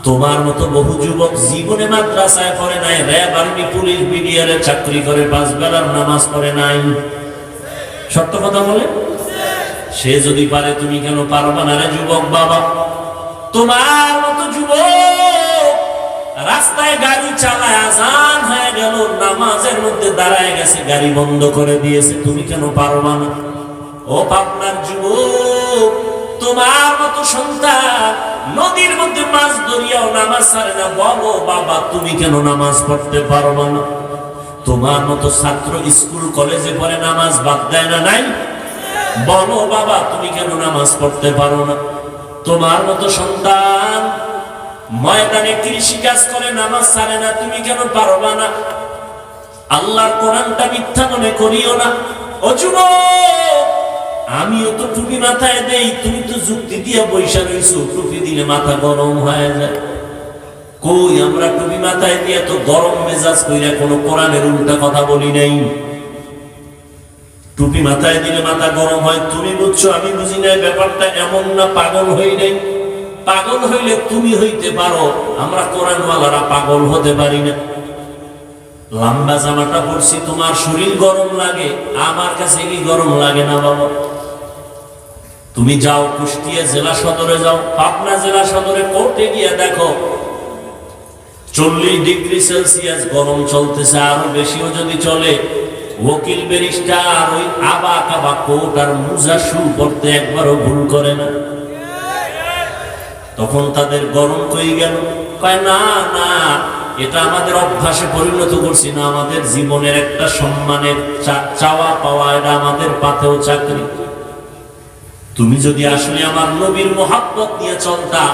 তোমার মতো বহু যুবক জীবনে মাদ্রাসায় পড়ে নাই, র্যাব, আর্মি, পুলিশ, বিডিআরে চাকরি করে 5 বেলার নামাজ পড়ে নাই। সত্য কথা বলে? সে যদি পারে তুমি কেন পারবা না রে যুবক বাবা? তোমার মতো যুবক রাস্তায় গাড়ি চালায়, আজান হয়ে গেল, নামাজের মধ্যে দাঁড়ায় গেছে, গাড়ি বন্ধ করে দিয়েছে, তুমি কেন পারবা না? ও পাবনার যুবক, তোমার মতো সন্তান নদীর মধ্যে মাছ ধরিয়াও নামাজ ছাড়ে না, বলো বাবা তুমি কেন নামাজ পড়তে পারবা না? তোমার মতো ছাত্র স্কুল কলেজে পড়ে নামাজ বাদ দেয় না, নাই? বলো বাবা তুমি কেন নামাজ পড়তে পারো না? তোমার মতো সন্তান ময়দানে কৃষি কাজ করে নামাজ ছাড়ে না, তুমি কেন পারবা না? আল্লাহর কোরআনটা মিথ্যা মনে করিও না। ও যুবক, আমিও তো টুপি মাথায় দেই, তুমি তো যুক্তি দিয়ে বৈশা রইছো, টুপি দিলে মাথা গরম হয়ে যায়। কই আমরা টুপি মাথায় দিয়ে তো গরম মেজাজ কইরা কোনো কোরআনের উল্টা কথা বলি নাই। টুপি মাথায় দিলে মাথা গরম হয় তুমি বুঝছো, আমি বুঝি নাই। ব্যাপারটা এমন না, পাগল হই নাই। পাগল হইলে তুমি হইতে পারো, আমরা কোরআনওয়ালারা পাগল হতে পারি না। লম্বা জামাটা পরছি, তোমার শরীর গরম লাগে, আমার কাছে কি গরম লাগে না বাবা? তুমি যাও কুষ্টিয়া জেলা সদরে, যাও পাবনা জেলা সদরে, কোর্টে গিয়ে দেখো 40 ডিগ্রি সেলসিয়াস গরম চলতেছে, আরো বেশিও যদি চলে। ওকিল ব্যারিস্টার ওই আবা কাবা কোট আর মুজা শু করতে একবারও ভুল করে না। তখন তাদের গরম কই গেল? কয় না না, এটা আমাদের অভ্যাসে পরিণত করছি না, আমাদের জীবনের একটা সম্মানের চাওয়া পাওয়া, এটা আমাদের পাতেও চাকরি। তুমি যদি আসলে আমার নবীর মোহাব্বত নিয়ে চলতা,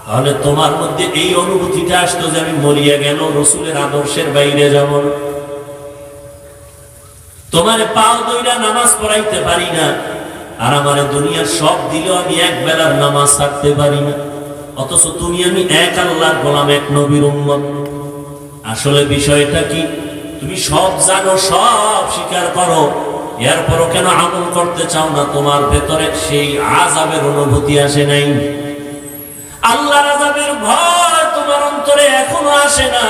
তাহলে তোমার মধ্যে এই অনুভূতিটা আসতো যে আমি মরিয়া গেল, রসুলের আদর্শের বাইরে যাব না। তোমার পাও দইরা নামাজ পড়াইতে পারি না, আর আমার দুনিয়ার সব দিলেও আমি এক বেলার নামাজ ছাড়তে পারি না, অথচ তুমি আমি এক আল্লাহর গোলাম, এক নবীর উম্মত। আসলে বিষয়টা কি? তুমি সব জানো, সব স্বীকার করো, এরপরও কেন আমল করতে চাও না? তোমার ভেতরে সেই আযাবের অনুভূতি আসে নাই? আল্লাহর আযাবের ভয় তোমার অন্তরে এখনো আসে না?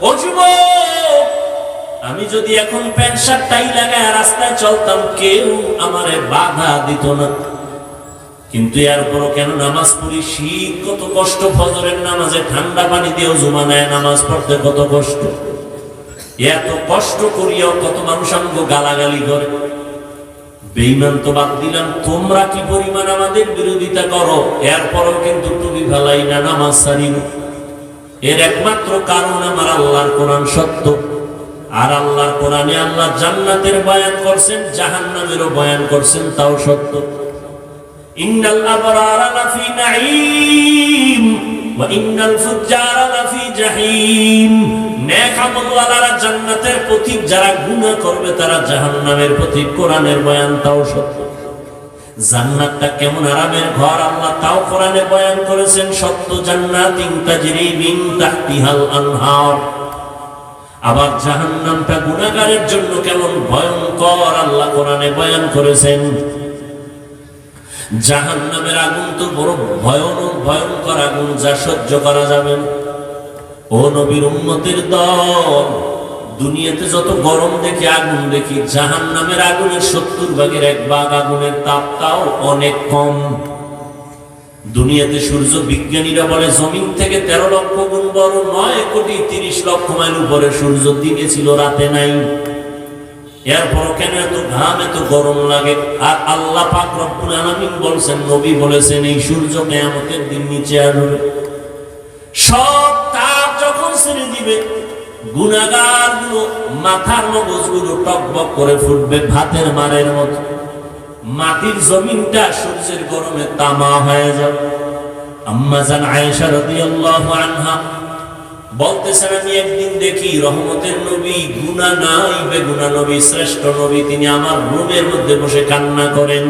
ও যুবক, আমি যদি এখন প্যান্ট শার্ট টাই লাগায় রাস্তায় চলতাম, কেউ আমারে বাধা দিত না, কিন্তু এরপরও কেন নামাজ পড়ি? শীত কত কষ্ট, ফজরের নামাজে ঠান্ডা পানি দিয়েও জুমা নেয়, নামাজ পড়তে কত কষ্ট। এত কষ্ট করিয়াও কত মানুষ আমাকে গালাগালি করে। বেঈমান তো বাদ দিলাম, তোমরা কি পরিমাণ আমাদের বিরোধিতা করো, এরপরও কিন্তু টুপি ফেলাই না, নামাজ ছাড়ি না। এর একমাত্র কারণ আমার আল্লাহর কোরআন সত্য, আর আল্লাহর কোরআনে আল্লাহ জান্নাতের বয়ান করছেন, জাহান্নামেরও বয়ান করছেন, তাও সত্য। ইন্নাল আবরারা লাফি নাঈম ওয়া ইন্নাল ফুজ্জারা লাফি জাহিম। নেক আমলওয়ালারা জান্নাতের পথিক, যারা গুনাহ করবে তারা জাহান্নামের পথিক। কোরআনের বয়ান তাও সত্য। জান্নাতটা কেমন আরামের ঘর আল্লাহ তাও কোরআনে বয়ান করেছেন, সত্য। জান্নাতিন তাজরি মিন তাহতিহাল আনহার। আবার জাহান্নামটা গুনাহগারের জন্য কেমন ভয়ঙ্কর আল্লাহ কোরআনে বয়ান করেছেন। জাহান্নামের আগুন তো বড় ভয়ানক, ভয়ঙ্কর আগুন, যা সহ্য করা যাবে না। ও নবীর উম্মতের দল, দুনিয়াতে যত গরম দেখি, আগুন দেখি, জাহান্নামের আগুনের 70 ভাগের 1 ভাগ আগুনের তাপটাও অনেক কম। দুনিয়াতে সূর্য বিজ্ঞানীরা বলে জমিন থেকে 13 লক্ষ গুণ বড়, 9 কোটি 30 লক্ষ মাইল উপরে সূর্য, দিনে ছিল রাতে নাই। এরপর কেন এত ঘাম, এত গরম লাগে? আর আল্লাহ পাক রব্বুল আলামিন বলছেন, নবী বলেছেন, এই সূর্য কিয়ামতের দিন নিচে আসবে। সব তাপ যখন ছেড়ে দিবে, গুনাহগার গুলো মাথার মগজগুলো টকবক করে ফুটবে ভাতের মারের মতো। মাটির জমিনটা সূর্যের গরমে তামা হয়ে যাবে। আম্মা জান আয়েশা রাদিয়াল্লাহু আনহা বলতেছেন, আমি একদিন দেখি রহমতের নবী, গুনাহ নাই বেগুনাহ নবী, শ্রেষ্ঠ নবী, তিনি আমার রুমের মধ্যে বসে কান্না করেন।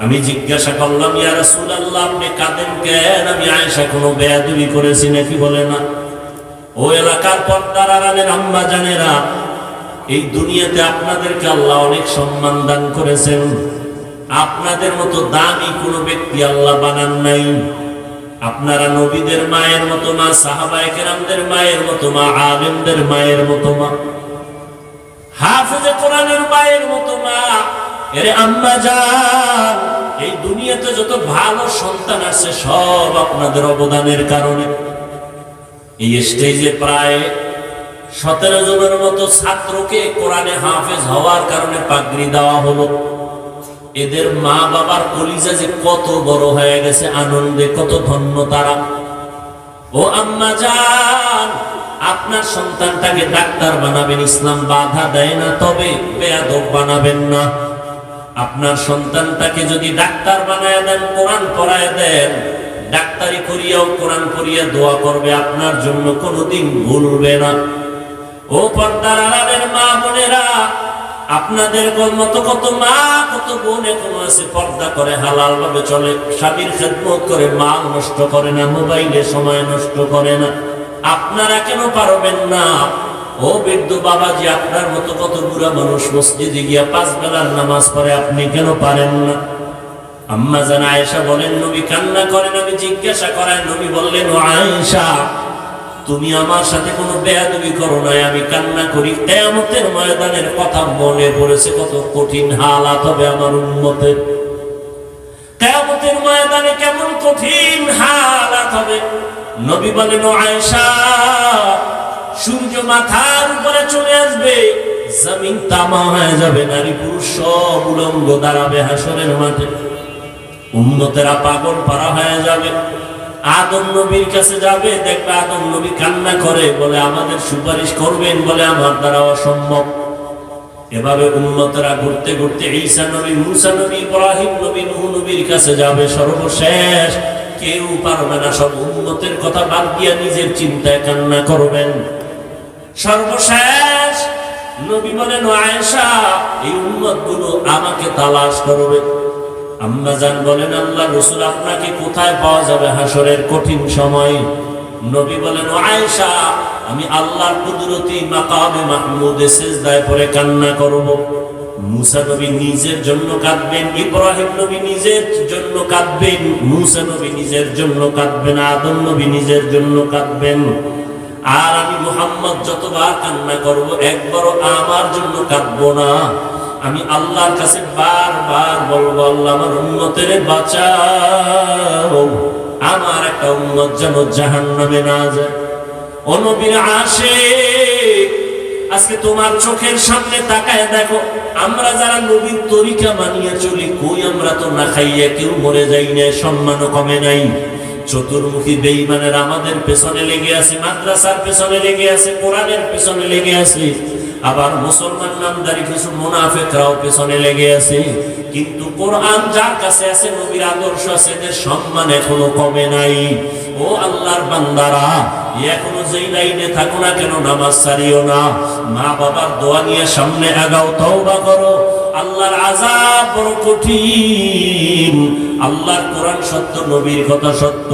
আমি জিজ্ঞাসা করলাম, ইয়া রাসূলুল্লাহ, আপনি কাঁদেন কেন? আমি আয়েশা কোনো বেয়াদবি করেছি নাকি? বলে না। ও এলাকার পর্দার আড়ালের আম্মা জানেরা, এই দুনিয়াতে আপনাদেরকে আল্লাহ অনেক সম্মান দান করেছেন, আপনাদের মতো দামি কোনো ব্যক্তি আল্লাহ বানান নাই। আপনারা নবীদের মায়ের মতো মা, সাহাবায়ে কেরামদের মায়ের মতো মা, আলেমদের মায়ের মতো মা, হাফেজে কোরআনের মায়ের মতো মা। এরে আম্মা জান, এই দুনিয়াতে যত ভালো সন্তান আছে সব আপনাদের অবদানের কারণে। এই স্টেজে প্রায় 17 জনের মতো ছাত্রকে কোরআনে হাফেজ হওয়ার কারণে পাগড়ি দেওয়া হলো। এদের মা বাবার কলিজা যে কত বড় হয়ে গেছে আনন্দে, কত ধন্য তারা। ও আম্মা জান, আপনার সন্তানটাকে ডাক্তার বানাবেন, ইসলাম বাধা দেয় না, তবে বেয়াদব বানাবেন না। আপনার সন্তানটাকে যদি ডাক্তার বানায় দেন, কোরআন পড়ায় দেন, ডাক্তারি করিয়াও কোরআন পড়িয়া দোয়া করবে, আপনার জন্য কোনোদিন ভুলবে না। ও পর্দার আড়ালের মা বোনেরা, আপনাদের মতো কত মা, কত বোন এখনো আছে পর্দা করে, হালাল ভাবে চলে, স্বামীর খেদমত করে, মাল নষ্ট করে না, মোবাইলে সময় নষ্ট করে না। আপনারা কেন পারবেন না? ও বৃদ্ধ বাবাজি, আপনার মতো কত বুড়া মানুষ মসজিদে গিয়া 5 বেলার নামাজ পড়ে, আপনি কেন পারেন না? আম্মা জান আয়েশা বলেন, নবী কান্না করেন, আমি জিজ্ঞাসা করাই, নবী বললেন, ও আয়েশা, তুমি আমার সাথে কোনো বেয়াদবি করো নাই, আমি কান্না করি। কিয়ামতের ময়দানের কথা মনে পড়েছে, কত কঠিন হালাত হবে আমার উম্মতের। কিয়ামতের ময়দানে কেমন কঠিন হালাত হবে। নবী বলেন, ও আয়েশা, সূর্য মাথার উপরে চলে আসবে, জমিন তামা হয়ে যাবে, নারী পুরুষ সব উলঙ্গ দাঁড়াবে হাসরের মাঠে, উম্মতেরা পাগল পারা হয়ে যাবে। আদম নবীর কাছে যাবে, দেখবে আদম নবী কান্না করে, বলে আমাদের সুপারিশ করবেন, বলে আমার দ্বারা অসম্ভব। এভাবে উম্মতেরা ঘুরতে ঘুরতে ঈসা নবী, মুসা নবী, ইব্রাহিম নবী, নূহ নবীর কাছে যাবে। সর্বশেষ কেউ পারবে না, সব উম্মতের কথা বাদ দিয়া নিজের চিন্তায় কান্না করবেন। সর্বশেষ নবী বলেন, আয়েশা, এই উম্মতগুলো আমাকে তালাশ করবে। আম্মা জান বলেন, আল্লাহ রাসূল, আপনাকে কোথায় পাওয়া যাবে হাসরের কঠিন সময়? নবী বলেন, ও আয়েশা, আমি আল্লাহর কুদরতি মাকামে মাহমুদে সিজদায় পড়ে কান্না করব। মুসা নবী নিজের জন্য কাঁদবেন, ইব্রাহিম নবী নিজের জন্য কাঁদবেন, মুসা নবী নিজের জন্য কাঁদবেন, আদম নবী নিজের জন্য কাঁদবেন। আর আমি মুহাম্মদ যতবার কান্না করব, একবারও আমার জন্য কাঁদবো না। আমি আল্লাহর কাছে বারবার বলবো, আল্লাহ আমার উম্মতের বাঁচাও, আমার একটা উম্মত যেন জাহান্নামে না যায়। ও নবীর আশিক, আজকে তোমার চোখের সামনে তাকায় দেখো, আমরা যারা নবীর তরিকা মানিয়ে চলি, কই আমরা তো না খাইয়া কেউ মরে যাই না, সম্মানও কমে নাই। চতুর্মুখী বেঈমানেরা আমাদের পেছনে লেগে আছে, মাদ্রাসার পেছনে লেগে আছে, কোরআনের পেছনে লেগে আছে, আবার মুসলমান নামদারি কিছু মুনাফিকরাও পেছনে লেগে আছে। কিন্তু কোরআন যার কাছে আছে, নবীর আদর্শ আছে, এদের সম্মান এখনো কমে নাই। ও আল্লাহর বান্দারা, এখনো যেই লাইনে থাকো না কেন, নামাজ ছাড়িও না, মা বাবার দোয়া নিয়ে সামনে আগাও, তওবা করো। আল্লাহর আযাব বড় কঠিন। আল্লাহর কোরআন সত্য, নবীর কথা সত্য।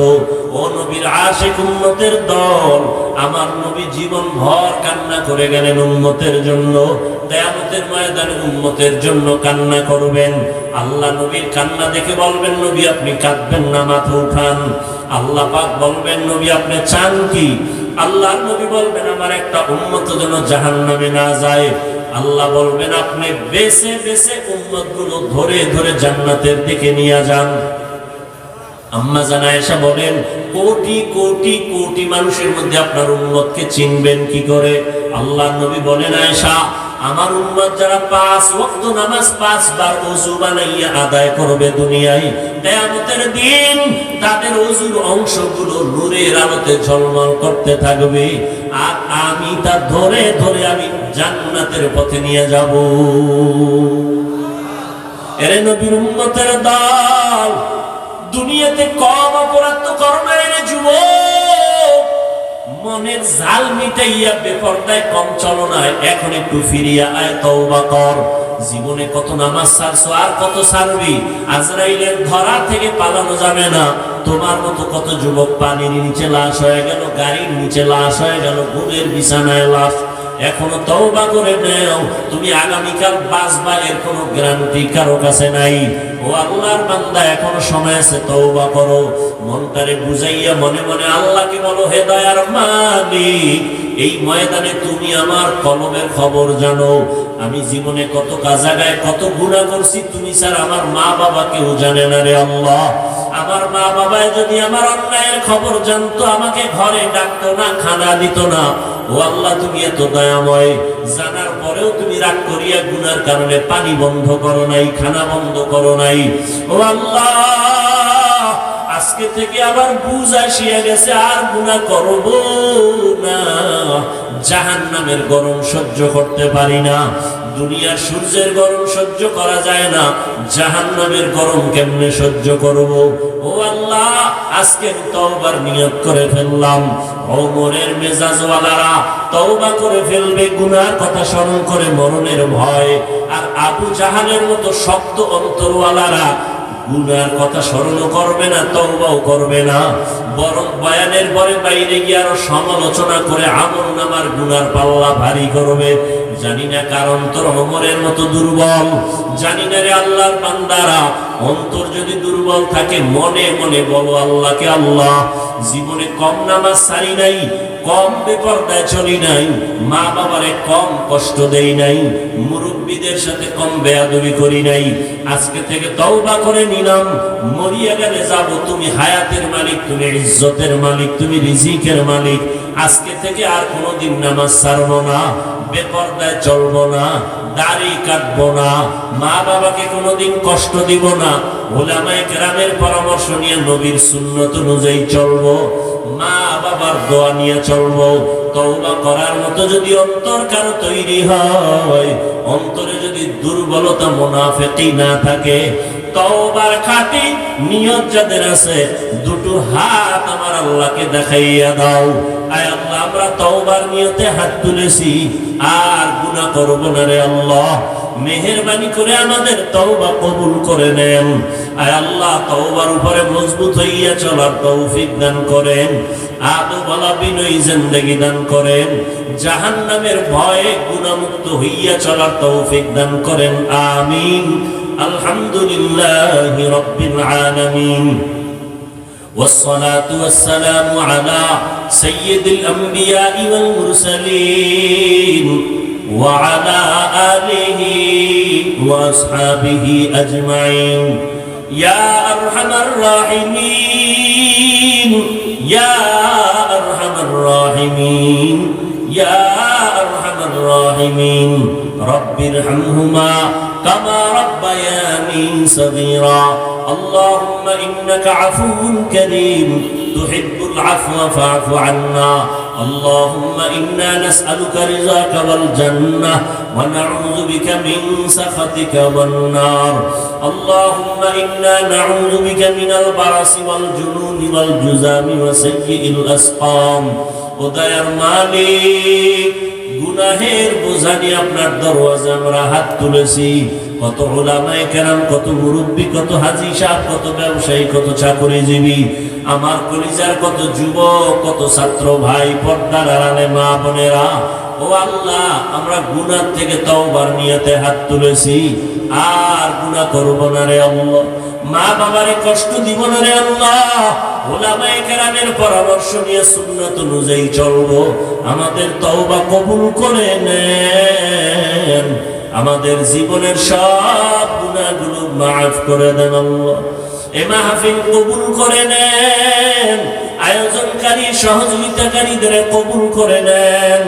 ও নবীর আশিক উম্মতের দল, আমার নবী জীবন ভর কান্না করে গেলেন উম্মতের জন্য। কিয়ামতের ময়দানে উম্মতের জন্য কান্না করবেন। আল্লাহ নবীর কান্না দেখে বলবেন, নবী আপনি কাঁদবেন না, মাথা উঠান। আল্লাহ পাক বলবেন, নবী আপনি চান কি? আল্লাহর নবী বলবেন, আমার একটা উম্মত যেন জাহান্নামে না যায়। আল্লাহ বলবেন, আপনি বেছে বেছে উম্মতগুলো ধরে ধরে জান্নাতের দিকে নিয়ে যান। আম্মা জান আয়েশা বলেন, কোটি কোটি কোটি মানুষের মধ্যে আপনার উম্মতকে চিনবেন কি করে? আল্লাহর নবী বলেন, আয়েশা, আমার উম্মত যারা 5 ওয়াক্ত নামাজ 5 বার ওযু বানাইয়া আদায় করবে দুনিয়ায়, কিয়ামতের দিন তাদের ওযুর অংশগুলো নূরের আলোতে ঝলমল করতে থাকবে, আর আমি তা ধরে ধরে আমি জান্নাতের পথে নিয়ে যাব। এরে নবীর উম্মতের দল, দুনিয়াতে কম অপরাধ তো করবে রে যুবক, মনের জাল মিটাইয়া বেপরদায় কম চলো না, এখন একটু ফিরিয়া আয়, তওবা কর। জীবনে কত নামাজ ছাড়ছো, আর কত ছাড়বি? আজরাইলের ধরা থেকে পালানো যাবে না। তোমার মতো কত যুবক পানির নিচে লাশ হয়ে গেল, গাড়ির নিচে লাশ হয়ে গেল, ঘুমের বিছানায় লাশ। এখনো তওবা করে নাও, তুমি আগামীকাল বাঁচবা এর কোনো গ্যারান্টি কারো কাছে নাই। ও আল্লাহর বান্দা, এখনো সময় আছে, তওবা করো। মনটারে বুঝাইয়া মনে মনে আল্লাহকে বলো, হে দয়ার মালিক, এই ময়দানে তুমি আমার কলমের খবর জানো। আমি জীবনে কত জায়গায় কত গুনাহ করছি, তুমি স্যার আমার মা বাবা কেউ জানে না রে আল্লাহ। আমার মা বাবায় যদি আমার অন্যায়ের খবর জানতো, আমাকে ঘরে ডাকতো না, খানা দিত না। ও আল্লাহ, তুমি এত দয়াময়, জানার পরেও তুমি রাগ করিয়া গুনার কারণে পানি বন্ধ করো নাই, খানা বন্ধ করো নাই। ও আল্লাহ, আজকে থেকে আবার বুঝ আসিয়া গেছে, আর গুনাহ করব না। জাহান্নামের গরম সহ্য করতে পারি না। দুনিয়ার সূর্যের গরম সহ্য করা যায় না, জাহান্নামের গরম কেমনে সহ্য করব? ও আল্লাহ, আজকে তওবার নিয়ত করে ফেললাম। ওমরের মেজাজওয়ালারা তওবা করে ফেলবে গুনার কথা স্মরণ করে মরণের ভয়, আর আবু জাহালের মতো শক্ত অন্তরওয়ালারা গুনার কথা স্মরণ করবে না, তওবাও করবে না, বরং বয়ানের পরে বাইরে গিয়ে আরো সমালোচনা করে আমলনামার গুনার পাল্লা ভারী করবে। জানি না কার অন্তর ওমরের মতো দুর্বল, জানি না রে আল্লাহর বান্দারা, অন্তর যদি দুর্বল থাকে মনে মনে বলো আল্লাহকে, আল্লাহ জীবনে কম নামাজ ছাড়ি নাই, কম বেপরদায় চলি নাই, মা বাবারে কম কষ্ট দেই নাই, মুরব্বীদের সাথে কম বেয়াদবি করি নাই। আজকে থেকে তওবা করে নিলাম, মরিয়া গেলে যাব, তুমি হায়াতের মালিক, তুমি ইজ্জতের মালিক, তুমি রিজিকের মালিক। আজকে থেকে আর কোনোদিন নামাজ ছাড়বো না, বেপরদায় চলবো না, দাড়ি কাটবো না, মা বাবাকে কোনোদিন কষ্ট দিব না, উলামায়ে কেরামের পরামর্শ নিয়ে নবীর সুন্নত অনুযায়ী চলবো, মা বাবার দোয়া নিয়ে চলবো। তওবা করার মতো যদি অন্তর কারো তৈরি হয়, অন্তরে যদি দুর্বলতা মুনাফিকি না থাকে, তওবার খাঁটি নিয়ত যাদের আছে, দুটো হাত আমার আল্লাহকে দেখাইয়া দাও। আয় আল্লাহ, আমরা তওবার নিয়তে হাত তুলেছি, আর গুনাহ করব না রে আল্লাহ। মেহেরবানি করে আমাদের তওবা কবুল করে নেন। আয় আল্লাহ, তওবার উপরে মজবুত হইয়া চলার তৌফিক দান করেন, আদবওয়ালা বিনয়ী জিন্দেগি দান করেন, জাহান্নামের ভয়ে গুনাহমুক্ত হইয়া চলার তৌফিক দান করেন। আমিন। আলহামদুলিল্লাহি রাব্বিল আলামিন। والصلاة والسلام على سيد الأنبياء والمرسلين وعلى آله وأصحابه أجمعين. يا أرحم الراحمين، يا أرحم الراحمين، يا أرحم الراحمين، رب ارحمهما كما ربياني صغيرا. اللهم إنك عفو كريم تحب العفو فاعف عنا. اللهم إنا نسألك رضاك والجنة ونعوذ بك من سخطك والنار. اللهم إنا نعوذ بك من البرص والجنون والجذام وسيء الأسقام. উদয়ার মালিক, গুনাহের বোঝা নিয়ে আপনার দরওয়াজা আমরা হাত তুলেছি। কত উলামায়ে কেরাম, কত মুরব্বী, কত হাজী সাহেব, কত ব্যবসায়ী, কত চাকরিজীবী, আমার কলিজার কত যুবক, কত ছাত্র ভাই, পর্দার আড়ালে মা বোনেরা, ও আল্লাহ, আমরা গুনাহ থেকে তওবার নিয়তে হাত তুলেছি, আর গুনাহ করব না রে আল্লাহ। মা বাবারে কষ্ট দিব না রে আল্লাহ। উলামায়ে কেরামের পরামর্শ নিয়ে সুন্নাত অনুযায়ী চলবো। আমাদের তওবা কবুল করে নেন, আমাদের জীবনের সব গুনাহগুলো মাফ করে দেন আল্লাহ। এই মাহফিল কবুল করে নেন, আয়োজনকারী সহযোগিতাকারীদের কবুল করে নেন।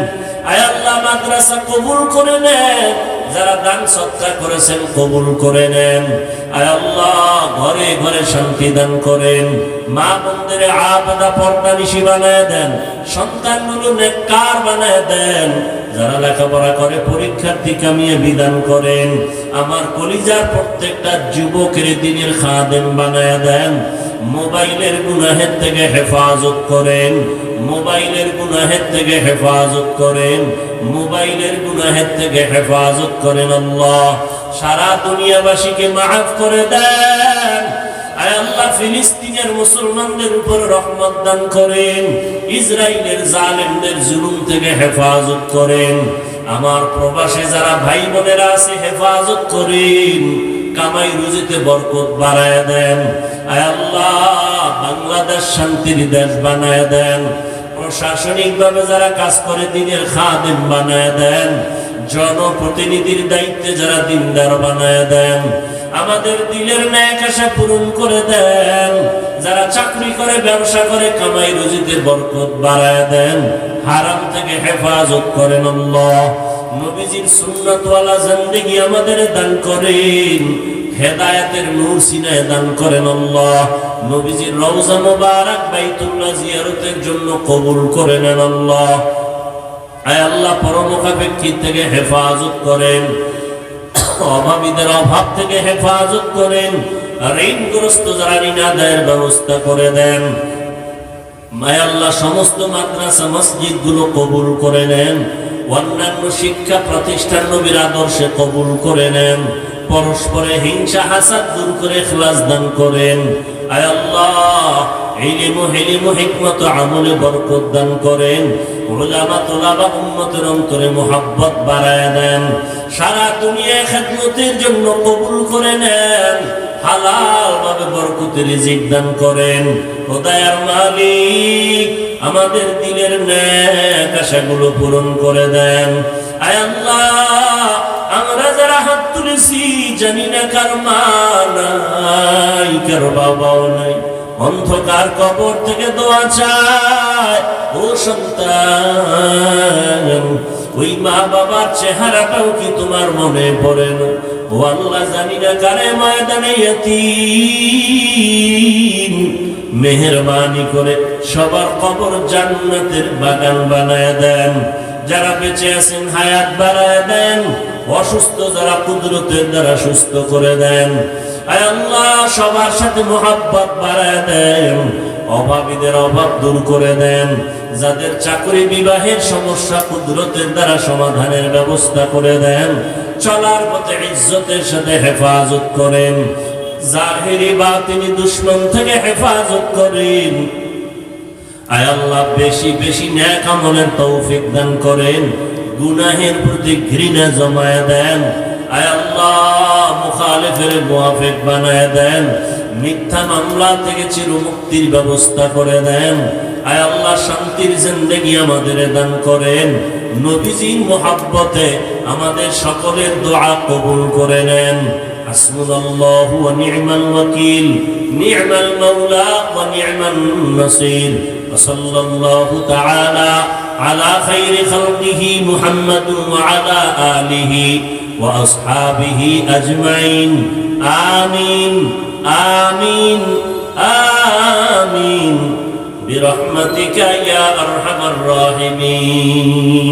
আয় আল্লাহ, মাদ্রাসা কবুল করে নেন, যারা দান সদকা করেছেন কবুল করে নেন। আয় আল্লাহ, ঘরে ঘরে শান্তি দান করেন, মা বোনদের আবদা পর্দানিশী বানায় দেন, সন্তানগুলো নেককার বানায় দেন, যারা লেখাপড়া করে পরীক্ষার্থী কামিয়ে বিধান করেন। আমার কলিজার প্রত্যেকটা যুবকের দিনের খাদেম বানায় দেন। মোবাইলের গুনাহের থেকে হেফাজত করেন, মোবাইলের গুনাহের থেকে হেফাজত করেন, মোবাইলের গুনাহের থেকে হেফাজত করেন আল্লাহ। সারা দুনিয়াবাসীকে মাফ করে দেন। আয় আল্লাহ ফিলিস্তিনের মুসলমানদের উপর রহমত দান করেন, ইসরায়েলের জালেমদের জুলুম থেকে হেফাজত করেন, আমার প্রবাসে যারা ভাই বোনেরা আছে হেফাজত করেন, কামাই রুজিতে বরকত বাড়ায় দেন। আয় আল্লাহ বাংলাদেশ শান্তির দেশ বানায় দেন, প্রশাসনিক ভাবে যারা কাজ করে দিনের খাদেম বানায় দেন, জনপ্রতিনিধির দায়িত্বে যারা দিনদার বানায় দেন, আমাদের দিলের ন্যাক আশা পূরণ করে দেন, যারা চাকরি করে ব্যবসা করে কামাই রুজিতে বরকত বাড়ায় দেন, হারাম থেকে হেফাজত করেন আল্লাহ। নবীজির সুন্নাতওয়ালা জিন্দেগি আমাদের দান করেন, হেদায়েতের নূর সিনায় দান করেন আল্লাহ। নবীজির রওজা মুবারক বাইতুল্লাহ জিয়ারতের জন্য কবুল করে নেন আল্লাহ। আয় আল্লাহ পরমুখাপেক্ষী থেকে হেফাজত করেন, অভাবীদের অভাব থেকে হেফাজত করেন, ঋণগ্রস্ত যারা ঋণ আদায়ের ব্যবস্থা করে দেন। মায় আল্লাহ সমস্ত মাদ্রাসা মসজিদ গুলো কবুল করে নেন, অন্যান্য শিক্ষা প্রতিষ্ঠান নবীর আদর্শে কবুল করে নেন, পরস্পরে হিংসা হাসাদ দূর করে ইখলাস দান করেন। আয় আল্লাহ ইলম ও হিলম ও হিকমত আমলে বরকত দান করেন, উলামা তুলাবা উম্মতের অন্তরে মুহাব্বত বাড়ায় দেন, সারা দুনিয়ায় খেদমতের জন্য কবুল করে নেন, হালাল ভাবে বরকতের রিজিক দান করেন। খোদায়ার মালিক আমাদের দিলের নেক আশাগুলো পূরণ করে দেন। আয় আল্লাহ আমরা যারা হাত তুলেছি জানি না কার মা নাই, কার বাবাও নাই, অন্ধকার কবর থেকে দোয়া চায়, ও সন্তান ওই মা বাবার চেহারাটাও কি তোমার মনে পড়ে না? ও আল্লাহ জানি না কারে ময়দানে ইয়াতীম, মেহেরবানি করে সবার কবর জান্নাতের বাগান বানায় দেন। যারা বেঁচে আছেন হায়াত বাড়ায় দেন, অসুস্থ যারা কুদরতের দ্বারা সুস্থ করে দেন। আয় আল্লাহ সবার সাথে মুহাব্বত বাড়ায় দেন, অভাবীদের অভাব দূর করে দেন, যাদের চাকরি বিবাহের সমস্যা কুদরতের দ্বারা সমাধানের ব্যবস্থা করে দেন, চলার পথে ইজ্জতের সাথে হেফাজত করেন, জাহিরি বাতিনি দুশমন থেকে হেফাজত করেন। আয় আল্লাহ বেশি বেশি নেক আমলের তৌফিক দান করেন, গুনাহের প্রতি ঘৃণা জমায় দেন। আয় আল্লাহ মুখালিফের মুওয়াফিক বানায় দেন, মিথ্যা মামলা থেকে চিরমুক্তির ব্যবস্থা করে দেন। আয় আল্লাহ শান্তির জিন্দেগি আমাদের দান করেন, নবীজির মুহাব্বতে আমাদের সকলের দোয়া কবুল করে নেন। হাসবুনাল্লাহু ওয়া নি'মাল ওয়াকিল, নি'মাল মাওলা ওয়া নি'মান নাসির। ওয়া সাল্লাল্লাহু তাআলা আলা খাইরি খালকিহি মুহাম্মাদুন ওয়া আলা আলিহি ওয়া আসহাবিহি আজমাইন। আমিন আমিন আমিন বিরহমাতিকা ইয়া আরহামার রাহিমিন।